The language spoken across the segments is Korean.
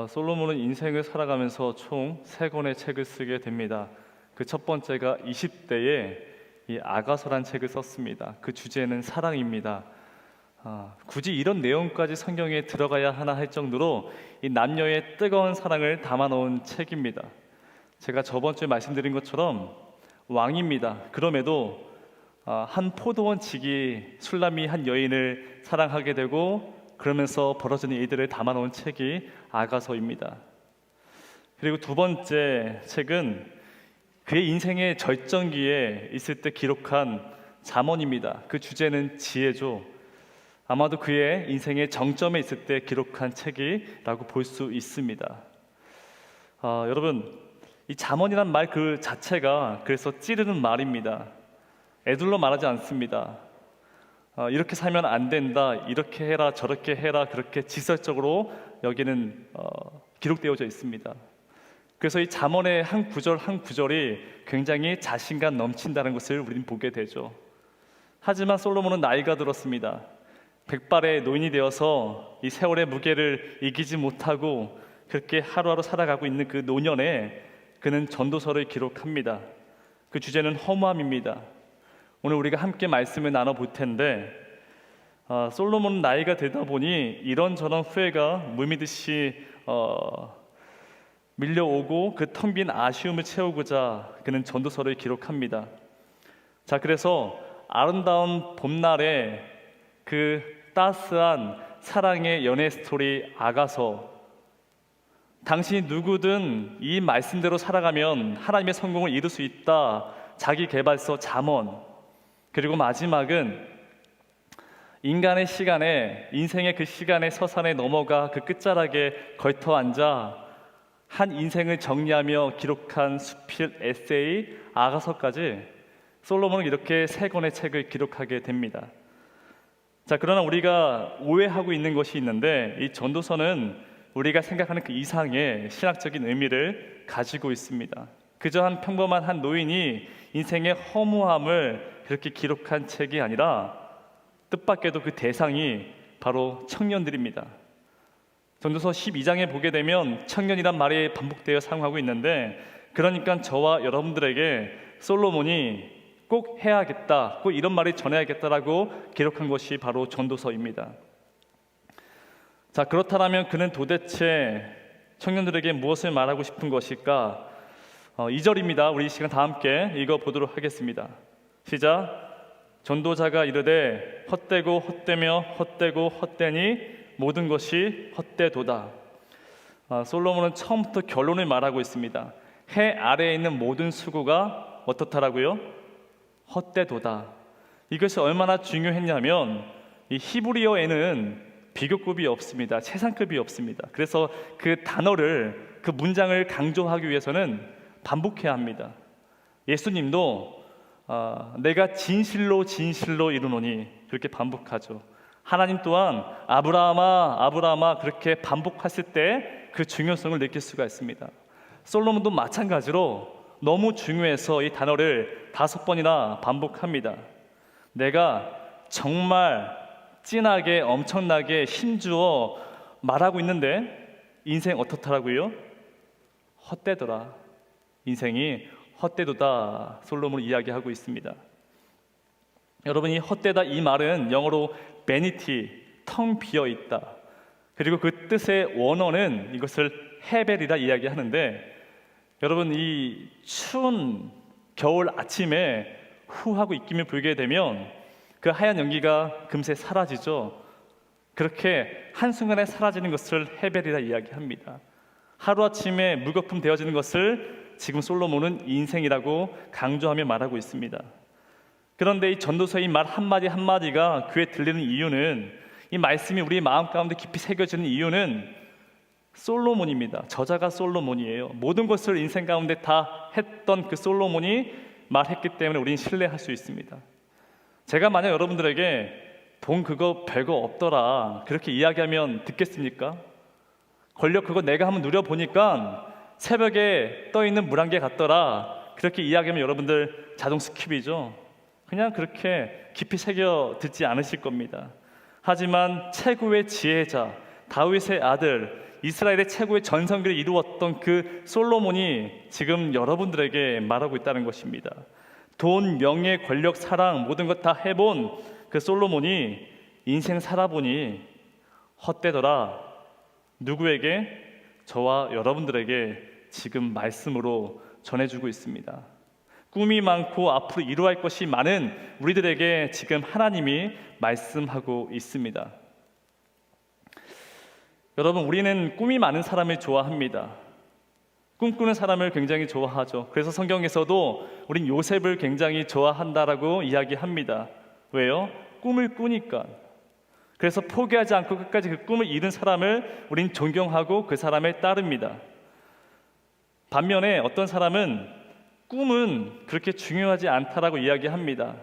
솔로몬은 인생을 살아가면서 총 3권의 책을 쓰게 됩니다. 그 첫 번째가 20대에 이 아가서란 책을 썼습니다. 그 주제는 사랑입니다. 굳이 이런 내용까지 성경에 들어가야 하나 할 정도로 이 남녀의 뜨거운 사랑을 담아놓은 책입니다. 제가 저번 주에 말씀드린 것처럼 왕입니다. 그럼에도 한 포도원 직이 술람이 한 여인을 사랑하게 되고 그러면서 벌어지는 일들을 담아놓은 책이 아가서입니다. 그리고 두 번째 책은 그의 인생의 절정기에 있을 때 기록한 잠언입니다. 그 주제는 지혜죠. 아마도 그의 인생의 정점에 있을 때 기록한 책이라고 볼 수 있습니다. 여러분, 이 잠언이란 말 그 자체가 그래서 찌르는 말입니다. 애둘러 말하지 않습니다. 이렇게 살면 안 된다, 이렇게 해라, 저렇게 해라, 그렇게 직설적으로 여기는 기록되어져 있습니다. 그래서 이 잠언의 한 구절 한 구절이 굉장히 자신감 넘친다는 것을 우리는 보게 되죠. 하지만 솔로몬은 나이가 들었습니다. 백발의 노인이 되어서 이 세월의 무게를 이기지 못하고 그렇게 하루하루 살아가고 있는 그 노년에 그는 전도서를 기록합니다. 그 주제는 허무함입니다. 오늘 우리가 함께 말씀을 나눠볼 텐데 솔로몬은 나이가 들다 보니 이런저런 후회가 물밀듯이 밀려오고 그 텅 빈 아쉬움을 채우고자 그는 전도서를 기록합니다. 자, 그래서 아름다운 봄날에 그 따스한 사랑의 연애 스토리 아가서, 당신이 누구든 이 말씀대로 살아가면 하나님의 성공을 이룰 수 있다, 자기 개발서 잠언, 그리고 마지막은 인간의 시간에, 인생의 그 시간의 서산에 넘어가 그 끝자락에 걸터 앉아 한 인생을 정리하며 기록한 수필 에세이 아가서까지 솔로몬은 이렇게 3권의 책을 기록하게 됩니다. 자, 그러나 우리가 오해하고 있는 것이 있는데 이 전도서는 우리가 생각하는 그 이상의 신학적인 의미를 가지고 있습니다. 그저 한 평범한 한 노인이 인생의 허무함을 그렇게 기록한 책이 아니라 뜻밖에도 그 대상이 바로 청년들입니다. 전도서 12장에 보게 되면 청년이란 말이 반복되어 사용하고 있는데, 그러니까 저와 여러분들에게 솔로몬이 꼭 해야겠다, 꼭 이런 말을 전해야겠다라고 기록한 것이 바로 전도서입니다. 자, 그렇다면 그는 도대체 청년들에게 무엇을 말하고 싶은 것일까? 2절입니다. 우리 이 시간 다 함께 읽어보도록 하겠습니다. 시작. 전도자가 이르되 헛되고 헛되며 헛되고 헛되니 모든 것이 헛되도다. 솔로몬은 처음부터 결론을 말하고 있습니다. 해 아래에 있는 모든 수고가 어떻다라고요? 헛되도다. 이것이 얼마나 중요했냐면 이 히브리어에는 비교급이 없습니다. 최상급이 없습니다. 그래서 그 단어를, 그 문장을 강조하기 위해서는 반복해야 합니다. 예수님도 내가 진실로 진실로 이르노니 그렇게 반복하죠. 하나님 또한 아브라함아 아브라함아 그렇게 반복했을 때 그 중요성을 느낄 수가 있습니다. 솔로몬도 마찬가지로 너무 중요해서 이 단어를 5번이나 반복합니다. 내가 정말 진하게 엄청나게 힘주어 말하고 있는데 인생 어떻더라고요? 헛되더라. 인생이 헛되도다. 솔로몬은 이야기하고 있습니다. 여러분, 이 헛되다 이 말은 영어로 vanity, 텅 비어 있다. 그리고 그 뜻의 원어는 이것을 헤벨이라 이야기하는데, 여러분, 이 추운 겨울 아침에 후하고 입김이 불게 되면 그 하얀 연기가 금세 사라지죠. 그렇게 한순간에 사라지는 것을 헤벨이라 이야기합니다. 하루아침에 물거품 되어지는 것을 지금 솔로몬은 인생이라고 강조하며 말하고 있습니다. 그런데 이 전도서의 말 한마디 한마디가 귀에 들리는 이유는, 이 말씀이 우리 마음 가운데 깊이 새겨지는 이유는 솔로몬입니다. 저자가 솔로몬이에요. 모든 것을 인생 가운데 다 했던 그 솔로몬이 말했기 때문에 우리는 신뢰할 수 있습니다. 제가 만약 여러분들에게 돈 그거 별거 없더라 그렇게 이야기하면 듣겠습니까? 권력 그거 내가 한번 누려보니까 새벽에 떠있는 물안개 같더라 그렇게 이야기하면 여러분들 자동 스킵이죠. 그냥 그렇게 깊이 새겨 듣지 않으실 겁니다. 하지만 최고의 지혜자 다윗의 아들 이스라엘의 최고의 전성기를 이루었던 그 솔로몬이 지금 여러분들에게 말하고 있다는 것입니다. 돈, 명예, 권력, 사랑 모든 것 다 해본 그 솔로몬이 인생 살아보니 헛되더라. 누구에게? 저와 여러분들에게 지금 말씀으로 전해주고 있습니다. 꿈이 많고 앞으로 이루어야 할 것이 많은 우리들에게 지금 하나님이 말씀하고 있습니다. 여러분, 우리는 꿈이 많은 사람을 좋아합니다. 꿈꾸는 사람을 굉장히 좋아하죠. 그래서 성경에서도 우린 요셉을 굉장히 좋아한다라고 이야기합니다. 왜요? 꿈을 꾸니까. 그래서 포기하지 않고 끝까지 그 꿈을 이룬 사람을 우린 존경하고 그 사람을 따릅니다. 반면에 어떤 사람은 꿈은 그렇게 중요하지 않다라고 이야기합니다.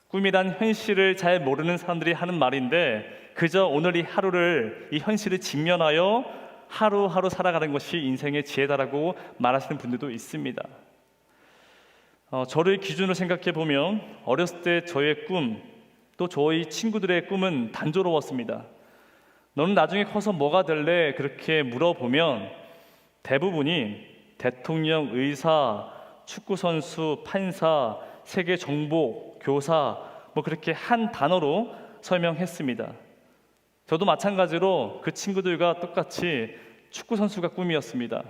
꿈이란 현실을 잘 모르는 사람들이 하는 말인데 그저 오늘 이 하루를, 이 현실을 직면하여 하루하루 살아가는 것이 인생의 지혜다라고 말하시는 분들도 있습니다. 저를 기준으로 생각해 보면 어렸을 때 저의 꿈, 또 저희 친구들의 꿈은 단조로웠습니다. 너는 나중에 커서 뭐가 될래? 그렇게 물어보면 대부분이 대통령, 의사, 축구선수, 판사, 세계 정복, 교사 뭐 그렇게 한 단어로 설명했습니다. 저도 마찬가지로 그 친구들과 똑같이 축구선수가 꿈이었습니다.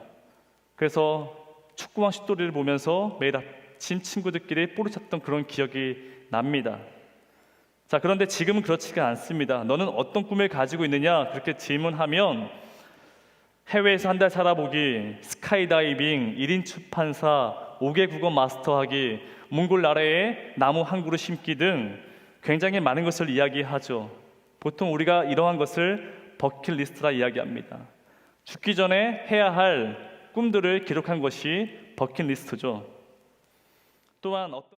그래서 축구왕 슛돌이를 보면서 매일 아침 친구들끼리 볼을 찼던 그런 기억이 납니다. 자, 그런데 지금은 그렇지가 않습니다. 너는 어떤 꿈을 가지고 있느냐? 그렇게 질문하면 해외에서 한 달 살아보기, 스카이다이빙, 1인 출판사, 5개 국어 마스터하기, 몽골 나라에 나무 한 그루 심기 등 굉장히 많은 것을 이야기하죠. 보통 우리가 이러한 것을 버킷리스트라 이야기합니다. 죽기 전에 해야 할 꿈들을 기록한 것이 버킷리스트죠. 또한 어떤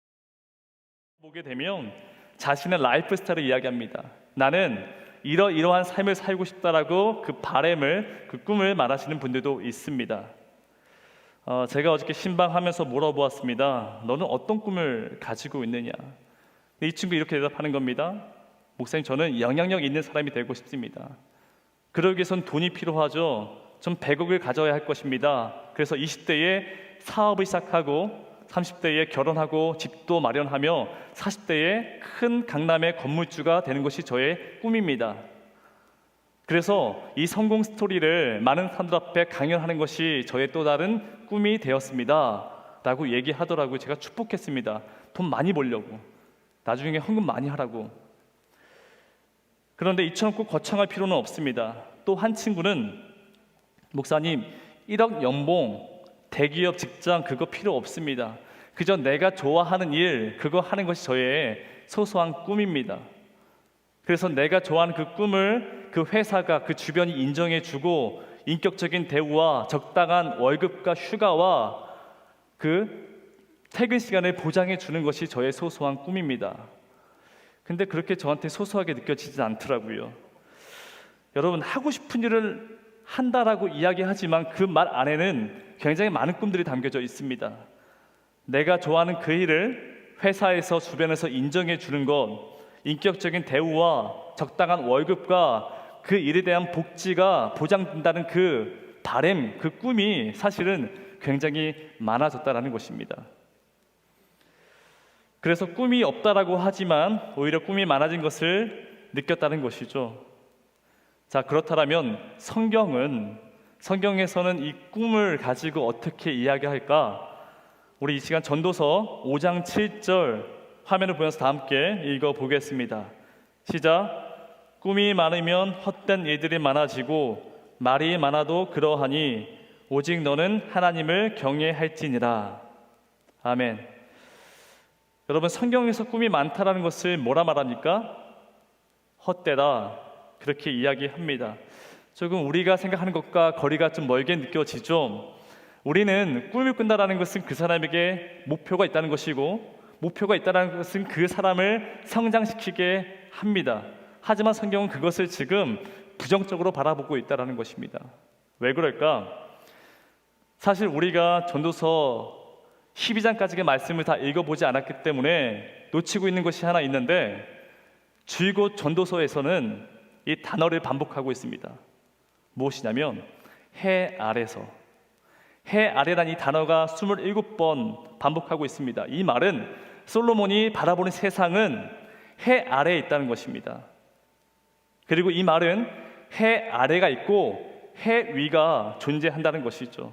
보게 되면 자신의 라이프 스타일을 이야기합니다. 나는 이러한 삶을 살고 싶다라고 그 바램을, 그 꿈을 말하시는 분들도 있습니다. 제가 어저께 신방하면서 물어보았습니다. 너는 어떤 꿈을 가지고 있느냐? 이 친구 이렇게 대답하는 겁니다. 목사님, 저는 영향력 있는 사람이 되고 싶습니다. 그러기 위해선 돈이 필요하죠. 전 100억을 가져야 할 것입니다. 그래서 20대에 사업을 시작하고 30대에 결혼하고 집도 마련하며 40대에 큰 강남의 건물주가 되는 것이 저의 꿈입니다. 그래서 이 성공 스토리를 많은 사람들 앞에 강연하는 것이 저의 또 다른 꿈이 되었습니다 라고 얘기하더라고요. 제가 축복했습니다. 돈 많이 벌려고, 나중에 헌금 많이 하라고. 그런데 이처럼 꼭 거창할 필요는 없습니다. 또 한 친구는 목사님, 1억 연봉, 대기업 직장 그거 필요 없습니다. 그저 내가 좋아하는 일, 그거 하는 것이 저의 소소한 꿈입니다. 그래서 내가 좋아하는 그 꿈을 그 회사가, 그 주변이 인정해주고 인격적인 대우와 적당한 월급과 휴가와 그 퇴근 시간을 보장해 주는 것이 저의 소소한 꿈입니다. 근데 그렇게 저한테 소소하게 느껴지지 않더라고요. 여러분, 하고 싶은 일을 한다라고 이야기하지만 그 말 안에는 굉장히 많은 꿈들이 담겨져 있습니다. 내가 좋아하는 그 일을 회사에서, 주변에서 인정해 주는 것, 인격적인 대우와 적당한 월급과 그 일에 대한 복지가 보장된다는 그 바램, 그 꿈이 사실은 굉장히 많아졌다는 것입니다. 그래서 꿈이 없다라고 하지만 오히려 꿈이 많아진 것을 느꼈다는 것이죠. 자, 그렇다면 성경에서는 이 꿈을 가지고 어떻게 이야기할까? 우리 이 시간 전도서 5장 7절 화면을 보면서 다 함께 읽어보겠습니다. 시작. 꿈이 많으면 헛된 일들이 많아지고 말이 많아도 그러하니 오직 너는 하나님을 경외할지니라. 아멘. 여러분, 성경에서 꿈이 많다라는 것을 뭐라 말합니까? 헛되다, 그렇게 이야기합니다. 조금 우리가 생각하는 것과 거리가 좀 멀게 느껴지죠. 우리는 꿈을 꾼다라는 것은 그 사람에게 목표가 있다는 것이고, 목표가 있다는 것은 그 사람을 성장시키게 합니다. 하지만 성경은 그것을 지금 부정적으로 바라보고 있다는 것입니다. 왜 그럴까? 사실 우리가 전도서 12장까지의 말씀을 다 읽어보지 않았기 때문에 놓치고 있는 것이 하나 있는데, 줄곧 전도서에서는 이 단어를 반복하고 있습니다. 무엇이냐면 해 아래서. 해 아래란 이 단어가 27번 반복하고 있습니다. 이 말은 솔로몬이 바라보는 세상은 해 아래에 있다는 것입니다. 그리고 이 말은 해 아래가 있고 해 위가 존재한다는 것이죠.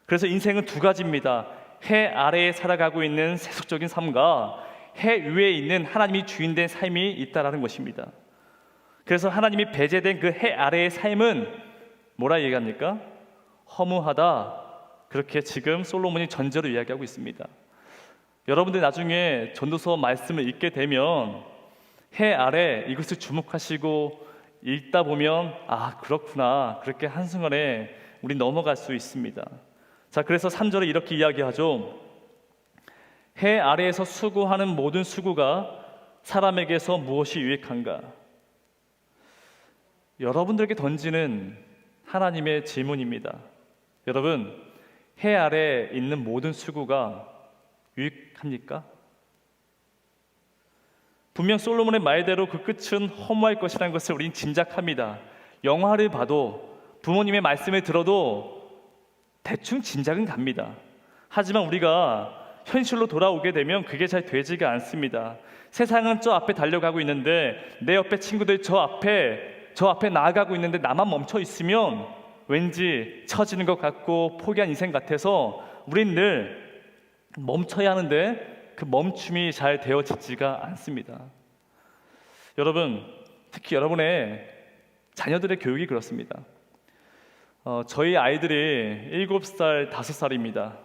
그래서 인생은 두 가지입니다. 해 아래에 살아가고 있는 세속적인 삶과 해 위에 있는 하나님이 주인된 삶이 있다라는 것입니다. 그래서 하나님이 배제된 그 해 아래의 삶은 뭐라 얘기합니까? 허무하다. 그렇게 지금 솔로몬이 전제로 이야기하고 있습니다. 여러분들 나중에 전도서 말씀을 읽게 되면 해 아래 이것을 주목하시고 읽다 보면 아 그렇구나 그렇게 한순간에 우리 넘어갈 수 있습니다. 자, 그래서 3절에 이렇게 이야기하죠. 해 아래에서 수고하는 모든 수고가 사람에게서 무엇이 유익한가? 여러분들에게 던지는 하나님의 질문입니다. 여러분, 해 아래에 있는 모든 수고가 유익합니까? 분명 솔로몬의 말대로 그 끝은 허무할 것이라는 것을 우리는 짐작합니다. 영화를 봐도 부모님의 말씀을 들어도 대충 짐작은 갑니다. 하지만 우리가 현실로 돌아오게 되면 그게 잘 되지가 않습니다. 세상은 저 앞에 달려가고 있는데 내 옆에 친구들 저 앞에 나아가고 있는데 나만 멈춰 있으면 왠지 처지는 것 같고 포기한 인생 같아서 우린 늘 멈춰야 하는데 그 멈춤이 잘 되어지지가 않습니다. 여러분, 특히 여러분의 자녀들의 교육이 그렇습니다. 저희 아이들이 7살, 5살입니다.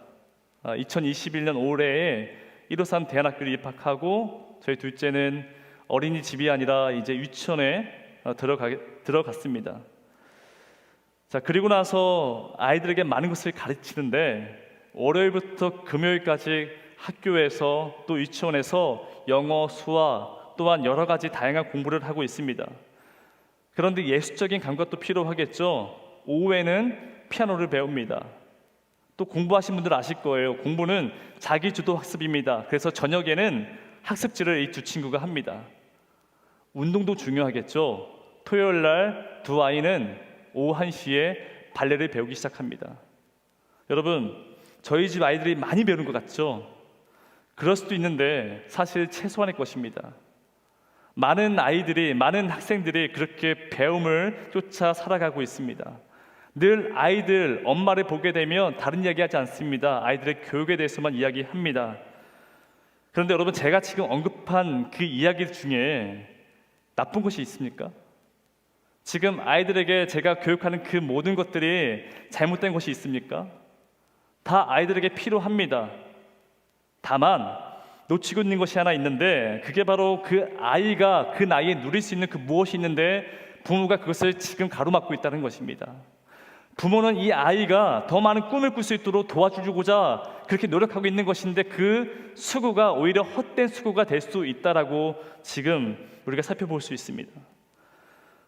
2021년 올해에 1호산 대안학교를 입학하고 저희 둘째는 어린이집이 아니라 이제 유치원에 들어갔습니다. 자, 그리고 나서 아이들에게 많은 것을 가르치는데 월요일부터 금요일까지 학교에서 또 유치원에서 영어, 수학 또한 여러 가지 다양한 공부를 하고 있습니다. 그런데 예술적인 감각도 필요하겠죠. 오후에는 피아노를 배웁니다. 또 공부하신 분들 아실 거예요. 공부는 자기주도 학습입니다. 그래서 저녁에는 학습지를 이 두 친구가 합니다. 운동도 중요하겠죠. 토요일 날 두 아이는 오후 1시에 발레를 배우기 시작합니다. 여러분, 저희 집 아이들이 많이 배우는 것 같죠? 그럴 수도 있는데 사실 최소한의 것입니다. 많은 아이들이, 많은 학생들이 그렇게 배움을 쫓아 살아가고 있습니다. 늘 아이들, 엄마를 보게 되면 다른 이야기 하지 않습니다. 아이들의 교육에 대해서만 이야기합니다. 그런데 여러분, 제가 지금 언급한 그 이야기 중에 나쁜 것이 있습니까? 지금 아이들에게 제가 교육하는 그 모든 것들이 잘못된 것이 있습니까? 다 아이들에게 필요합니다. 다만 놓치고 있는 것이 하나 있는데 그게 바로 그 아이가 그 나이에 누릴 수 있는 그 무엇이 있는데 부모가 그것을 지금 가로막고 있다는 것입니다. 부모는 이 아이가 더 많은 꿈을 꿀 수 있도록 도와주고자 그렇게 노력하고 있는 것인데 그 수고가 오히려 헛된 수고가 될 수 있다라고 지금 우리가 살펴볼 수 있습니다.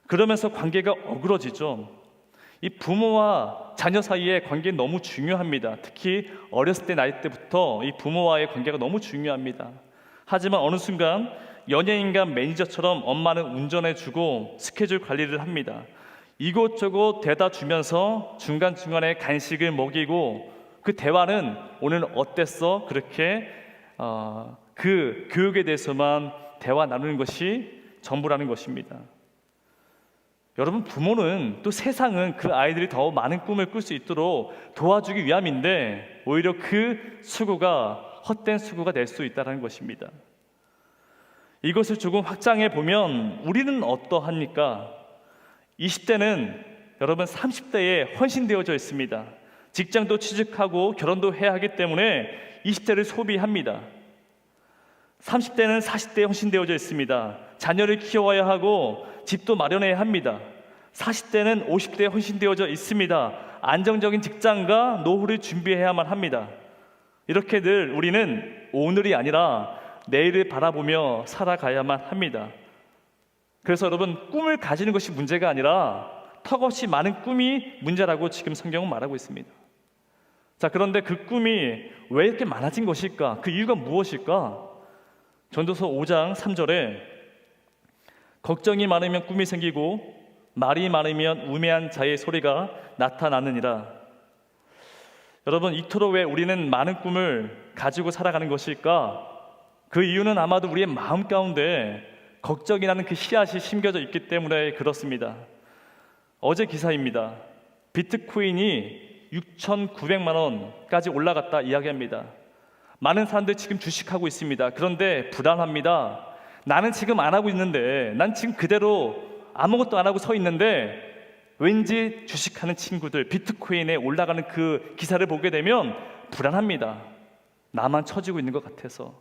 그러면서 관계가 어그러지죠. 이 부모와 자녀 사이의 관계는 너무 중요합니다. 특히 어렸을 때 나이 때부터 이 부모와의 관계가 너무 중요합니다. 하지만 어느 순간 연예인과 매니저처럼 엄마는 운전해주고 스케줄 관리를 합니다. 이곳저곳 대다 주면서 중간중간에 간식을 먹이고 그 대화는 오늘 어땠어? 그렇게 그 교육에 대해서만 대화 나누는 것이 전부라는 것입니다. 여러분, 부모는 또 세상은 그 아이들이 더 많은 꿈을 꿀 수 있도록 도와주기 위함인데 오히려 그 수고가 헛된 수고가 될 수 있다는 것입니다. 이것을 조금 확장해 보면 우리는 어떠합니까? 20대는 여러분 30대에 헌신되어져 있습니다. 직장도 취직하고 결혼도 해야 하기 때문에 20대를 소비합니다. 30대는 40대에 헌신되어져 있습니다. 자녀를 키워야 하고 집도 마련해야 합니다. 40대는 50대에 헌신되어져 있습니다. 안정적인 직장과 노후를 준비해야만 합니다. 이렇게 늘 우리는 오늘이 아니라 내일을 바라보며 살아가야만 합니다. 그래서 여러분, 꿈을 가지는 것이 문제가 아니라 턱없이 많은 꿈이 문제라고 지금 성경은 말하고 있습니다. 자, 그런데 그 꿈이 왜 이렇게 많아진 것일까? 그 이유가 무엇일까? 전도서 5장 3절에 걱정이 많으면 꿈이 생기고 말이 많으면 우매한 자의 소리가 나타나느니라. 여러분, 이토록 왜 우리는 많은 꿈을 가지고 살아가는 것일까? 그 이유는 아마도 우리의 마음 가운데 걱정이라는 그 씨앗이 심겨져 있기 때문에 그렇습니다. 어제 기사입니다. 비트코인이 6,900만 원까지 올라갔다 이야기합니다. 많은 사람들이 지금 주식하고 있습니다. 그런데 불안합니다. 나는 지금 안 하고 있는데, 난 지금 그대로 아무것도 안 하고 서 있는데 왠지 주식하는 친구들, 비트코인에 올라가는 그 기사를 보게 되면 불안합니다. 나만 처지고 있는 것 같아서.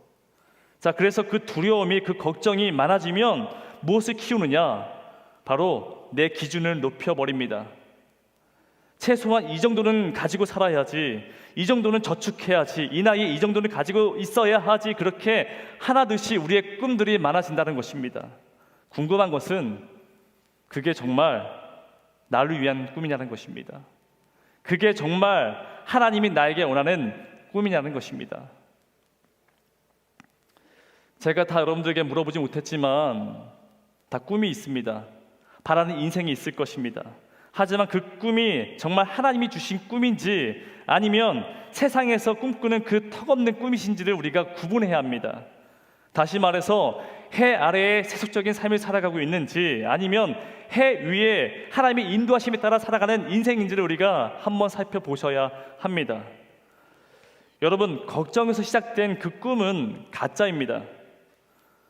자, 그래서 그 두려움이, 그 걱정이 많아지면 무엇을 키우느냐? 바로 내 기준을 높여버립니다. 최소한 이 정도는 가지고 살아야지, 이 정도는 저축해야지, 이 나이에 이 정도는 가지고 있어야 하지, 그렇게 하나둘씩 우리의 꿈들이 많아진다는 것입니다. 궁금한 것은 그게 정말 나를 위한 꿈이냐는 것입니다. 그게 정말 하나님이 나에게 원하는 꿈이냐는 것입니다. 제가 다 여러분들에게 물어보지 못했지만 다 꿈이 있습니다. 바라는 인생이 있을 것입니다. 하지만 그 꿈이 정말 하나님이 주신 꿈인지 아니면 세상에서 꿈꾸는 그 턱없는 꿈이신지를 우리가 구분해야 합니다. 다시 말해서 해 아래에 세속적인 삶을 살아가고 있는지 아니면 해 위에 하나님의 인도하심에 따라 살아가는 인생인지를 우리가 한번 살펴보셔야 합니다. 여러분, 걱정에서 시작된 그 꿈은 가짜입니다.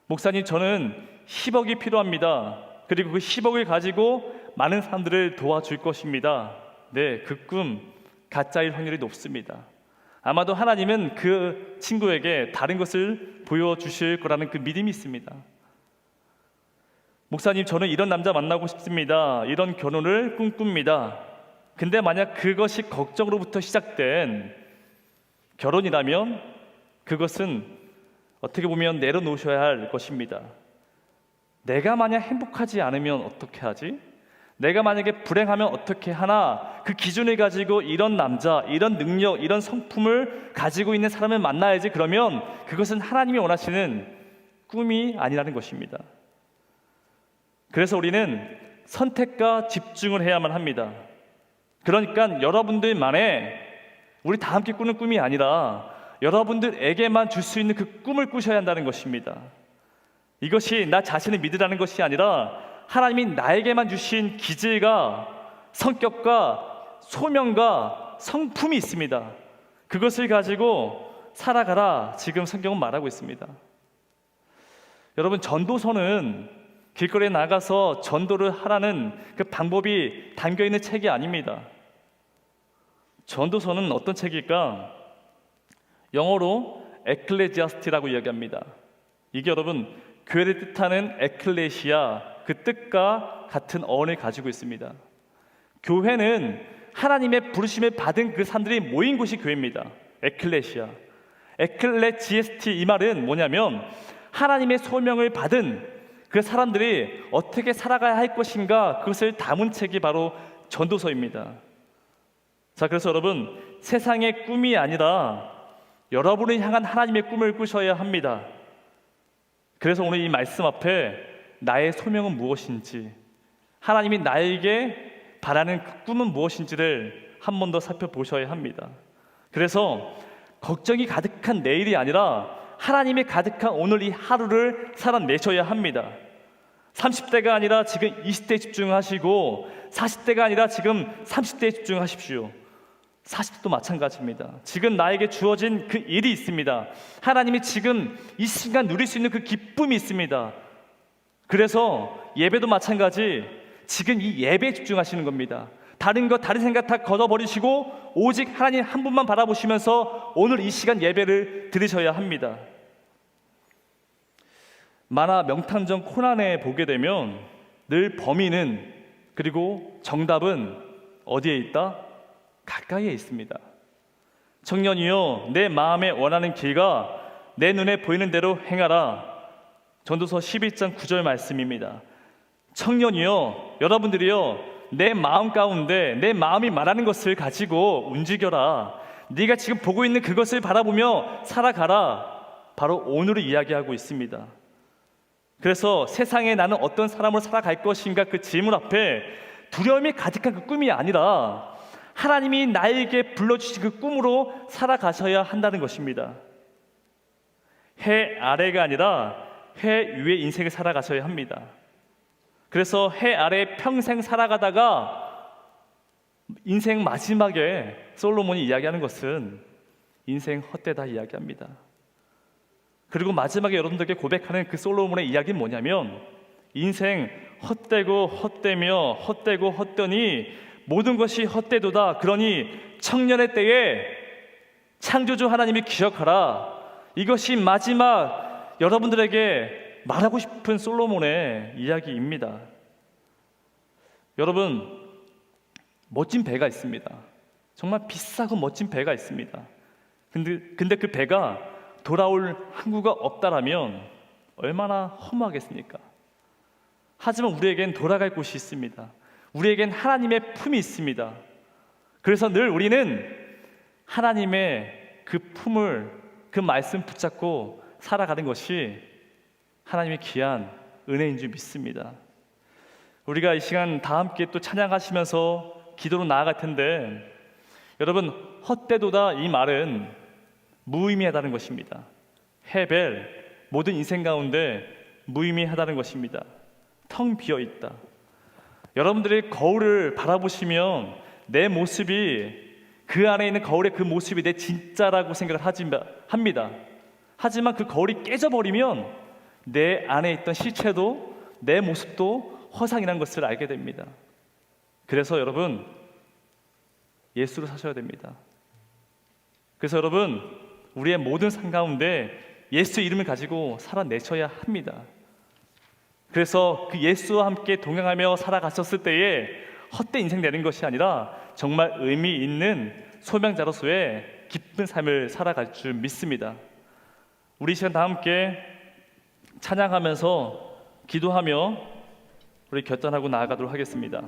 목사님, 저는 10억이 필요합니다. 그리고 그 10억을 가지고 많은 사람들을 도와줄 것입니다. 네, 그 꿈 가짜일 확률이 높습니다. 아마도 하나님은 그 친구에게 다른 것을 보여주실 거라는 그 믿음이 있습니다. 목사님, 저는 이런 남자 만나고 싶습니다. 이런 결혼을 꿈꿉니다. 근데 만약 그것이 걱정으로부터 시작된 결혼이라면 그것은 어떻게 보면 내려놓으셔야 할 것입니다. 내가 만약 행복하지 않으면 어떻게 하지? 내가 만약에 불행하면 어떻게 하나? 그 기준을 가지고 이런 남자, 이런 능력, 이런 성품을 가지고 있는 사람을 만나야지. 그러면 그것은 하나님이 원하시는 꿈이 아니라는 것입니다. 그래서 우리는 선택과 집중을 해야만 합니다. 그러니까 여러분들만의, 우리 다 함께 꾸는 꿈이 아니라 여러분들에게만 줄 수 있는 그 꿈을 꾸셔야 한다는 것입니다. 이것이 나 자신을 믿으라는 것이 아니라 하나님이 나에게만 주신 기질과 성격과 소명과 성품이 있습니다. 그것을 가지고 살아가라, 지금 성경은 말하고 있습니다. 여러분, 전도서는 길거리에 나가서 전도를 하라는 그 방법이 담겨있는 책이 아닙니다. 전도서는 어떤 책일까? 영어로 에클레지아스티라고 이야기합니다. 이게 여러분, 교회를 뜻하는 에클레시아, 그 뜻과 같은 어원을 가지고 있습니다. 교회는 하나님의 부르심을 받은 그 사람들이 모인 곳이 교회입니다. 에클레시아, 에클레지에스티, 이 말은 뭐냐면 하나님의 소명을 받은 그 사람들이 어떻게 살아가야 할 것인가, 그것을 담은 책이 바로 전도서입니다. 자, 그래서 여러분, 세상의 꿈이 아니라 여러분을 향한 하나님의 꿈을 꾸셔야 합니다. 그래서 오늘 이 말씀 앞에 나의 소명은 무엇인지, 하나님이 나에게 바라는 그 꿈은 무엇인지를 한 번 더 살펴보셔야 합니다. 그래서 걱정이 가득한 내일이 아니라 하나님이 가득한 오늘 이 하루를 살아내셔야 합니다. 30대가 아니라 지금 20대에 집중하시고 40대가 아니라 지금 30대에 집중하십시오. 40대도 마찬가지입니다. 지금 나에게 주어진 그 일이 있습니다. 하나님이 지금 이 순간 누릴 수 있는 그 기쁨이 있습니다. 그래서 예배도 마찬가지, 지금 이 예배에 집중하시는 겁니다. 다른 것, 다른 생각 다 걷어버리시고 오직 하나님 한 분만 바라보시면서 오늘 이 시간 예배를 드리셔야 합니다. 만화 명탐정 코난에 보게 되면 늘 범인은, 그리고 정답은 어디에 있다? 가까이에 있습니다. 청년이여, 내 마음에 원하는 길과 내 눈에 보이는 대로 행하라. 전도서 11장 9절 말씀입니다. 청년이여, 여러분들이여, 내 마음 가운데 내 마음이 말하는 것을 가지고 움직여라. 네가 지금 보고 있는 그것을 바라보며 살아가라. 바로 오늘을 이야기하고 있습니다. 그래서 세상에 나는 어떤 사람으로 살아갈 것인가 그 질문 앞에 두려움이 가득한 그 꿈이 아니라 하나님이 나에게 불러주신 그 꿈으로 살아가셔야 한다는 것입니다. 해 아래가 아니라 해 위의 인생을 살아가셔야 합니다. 그래서 해 아래 평생 살아가다가 인생 마지막에 솔로몬이 이야기하는 것은 인생 헛되다 이야기합니다. 그리고 마지막에 여러분들께 고백하는 그 솔로몬의 이야기는 뭐냐면 인생 헛되고 헛되며 헛되고 헛되니 모든 것이 헛되도다. 그러니 청년의 때에 창조주 하나님이 기억하라. 이것이 마지막 여러분들에게 말하고 싶은 솔로몬의 이야기입니다. 여러분, 멋진 배가 있습니다. 정말 비싸고 멋진 배가 있습니다. 근데 그 배가 돌아올 항구가 없다라면 얼마나 허무하겠습니까? 하지만 우리에겐 돌아갈 곳이 있습니다. 우리에겐 하나님의 품이 있습니다. 그래서 늘 우리는 하나님의 그 품을, 그 말씀 붙잡고 살아가는 것이 하나님의 귀한 은혜인 줄 믿습니다. 우리가 이 시간 다 함께 또 찬양하시면서 기도로 나아갈 텐데, 여러분, 헛되도다 이 말은 무의미하다는 것입니다. 헤벨, 모든 인생 가운데 무의미하다는 것입니다. 텅 비어있다. 여러분들이 거울을 바라보시면 내 모습이, 그 안에 있는 거울의 그 모습이 내 진짜라고 생각을 합니다. 하지만 그 거울이 깨져버리면 내 안에 있던 실체도, 내 모습도 허상이라는 것을 알게 됩니다. 그래서 여러분, 예수를 사셔야 됩니다. 그래서 여러분, 우리의 모든 삶 가운데 예수 이름을 가지고 살아내셔야 합니다. 그래서 그 예수와 함께 동행하며 살아가셨을 때에 헛된 인생 되는 것이 아니라 정말 의미 있는 소명자로서의 기쁜 삶을 살아갈 줄 믿습니다. 우리 시간 다 함께 찬양하면서 기도하며 우리 결단하고 나아가도록 하겠습니다.